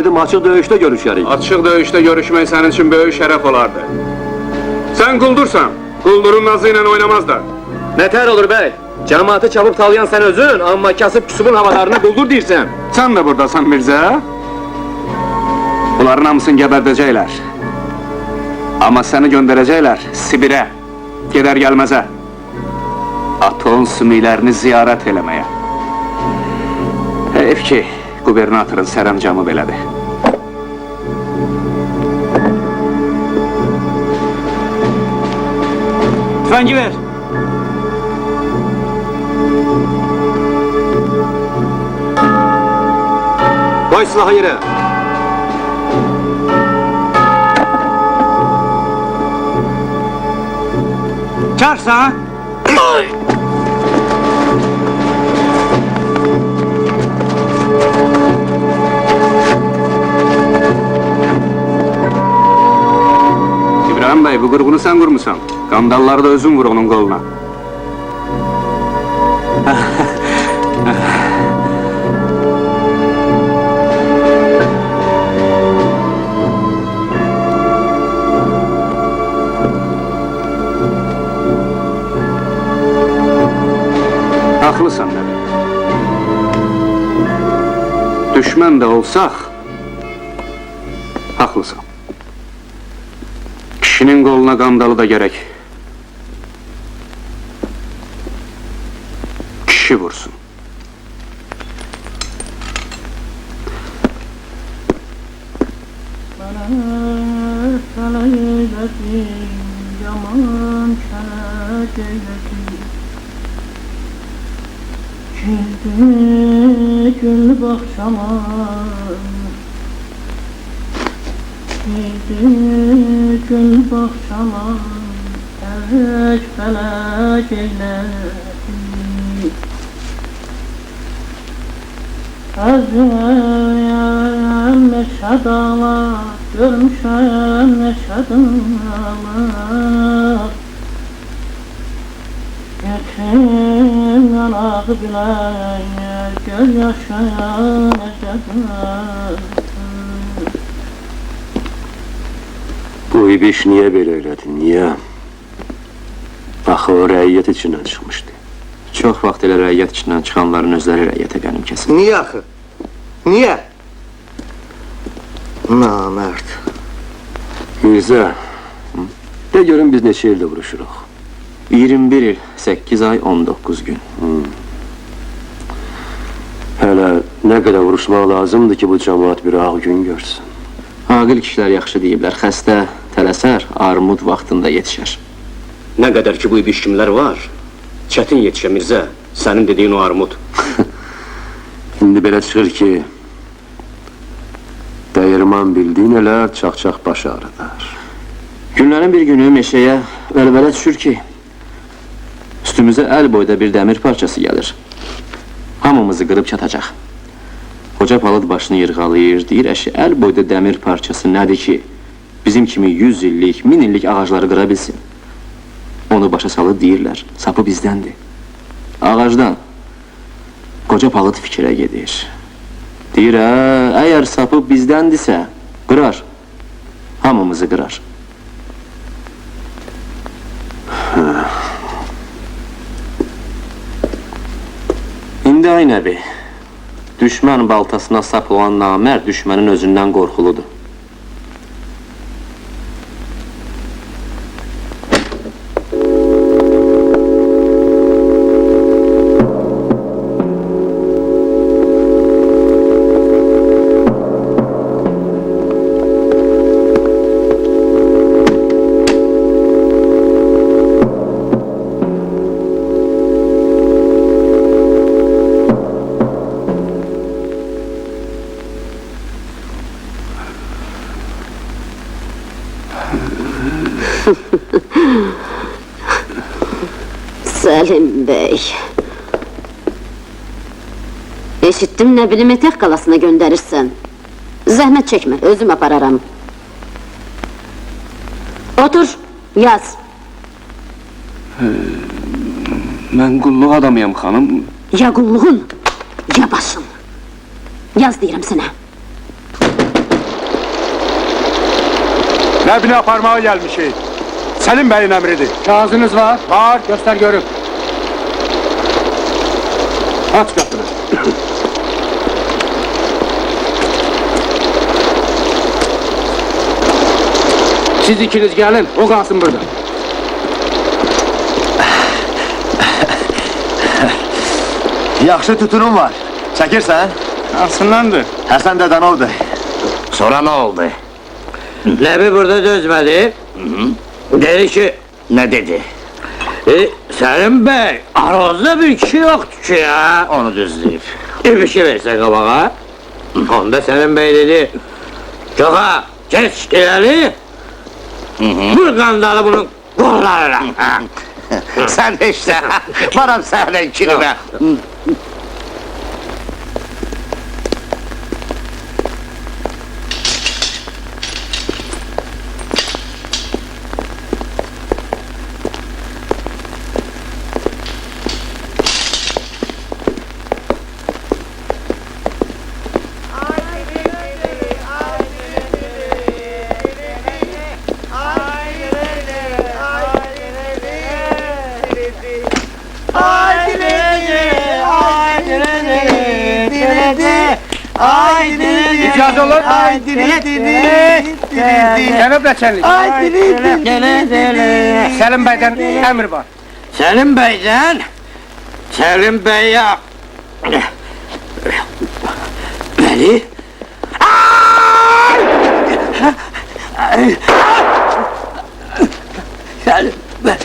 Dedim, açıq döyüşdə görüşərik. Açıq döyüşdə görüşmək sənin üçün böyük şərəf olardı. Sən quldursan, quldurun nazı ilə oynamaz da. Nətər olur bəy? Cəmaatı çapıb talayan sən özün, amma kasıb küsubun havalarına quldur deyirsən. Sən də buradasan Mirzə. Bunların hamısını gəbərdəcəklər. Amma səni göndərəcəklər Sibirə, gedər gəlməzə. Aton sümüklərini ziyarət eləməyə. Heyf ki, qubernatorun sərəncamı belədir. Tüfəngi ver. Qoy silahı yerə. Çarsan? İbrahim bəy, bu qırğını sən qurmusan. Qandalları da özün vur onun qoluna. Haqlısan nəbi. Düşmən də olsaq, haqlısan. Kişinin qoluna qandalı da gərək. Kişi vursun. Sana eylesin, yaman kələk eylesin. Girdi gül baxşama, girdi gül baxşama, fələk eylesin. Özüm neşə dağlar, görmüşəm neşə dağlar. Yetim yanaq bilək, göz yaşayan necədir. Bu ibiş niyə belə elədi, niyə? Axı o rəiyyət içindən çıxmışdı. Çox vaxt elə rəiyyət içindən çıxanların özləri rəiyyətə qənim kəsir. Niyə axı? Niyə? Namərd. Mirzə, de görün biz neçə ildə vuruşuruq. 21 il, 8 ay, 19 gün. Hələ nə qədər vuruşmaq lazımdır ki, bu cəmaat bir ağ gün görsün. Aqil kişilər yaxşı deyiblər, xəstə tələsər, armud vaxtında yetişər. Nə qədər ki bu ibişkimlər var, çətin yetişə Mirzə, sənin dediyin o armud. İndi belə çıxır ki, dəyirman bildiyin elə çax-çax baş ağrıdar. Günlərin bir günü meşəyə vəlvələ düşür ki, üstümüzə əl boyda bir dəmir parçası gəlir. Hamımızı qırıb çatacaq. Qoca palıd başını yırğalayır, deyir əşi, əl boyda dəmir parçası nədir ki, bizim kimi 100 illik, 1000 illik ağacları qıra bilsin. Onu başa salıb deyirlər, sapı bizdəndir. Ağacdan. Qoca palıd fikrə gedir. Deyir, əgər sapı bizdəndirsə, qırar. Hamımızı qırar. İndi ay nəbi, düşmən baltasına sap olan namərd düşmənin özündən qorxuludur. Səlim bəy. Eşitdim, nə bilim, Etək qalasına göndərirsən. Zəhmət çəkmə, özüm apararam. Otur, yaz. Mən qulluq adamıyam, xanım. Ya qulluğun, ya başın. Yaz deyirəm sənə. Nəbini aparmağa gəlmişik. Səlim bəyin əmridir. Kağızınız var. Var. Göster görüm. Aç qapını. Siz ikiniz gelin. O kalsın burada. Yaxşı tutunum var. Çəkirsən? Hansındandır? Həsən Dədənovdur. Sonra ne oldu? Nebi burada dözmedi. Dedi ki, ne dedi? Selim Bey, aranızda bir kişi yoktu ki ya. Onu düzleyip. Bir şey verse kabağa. Onda Selim Bey dedi, Çoka, geç ileri. Vur kandalı bunun kollarına. Sən də işte. Varam səhnə kilimə. İcaz olur. Cənab Nəçənlik. Selim Bey'den emir var. Selim Bey'den, Selim Bey ya. Beni? Selim Bey,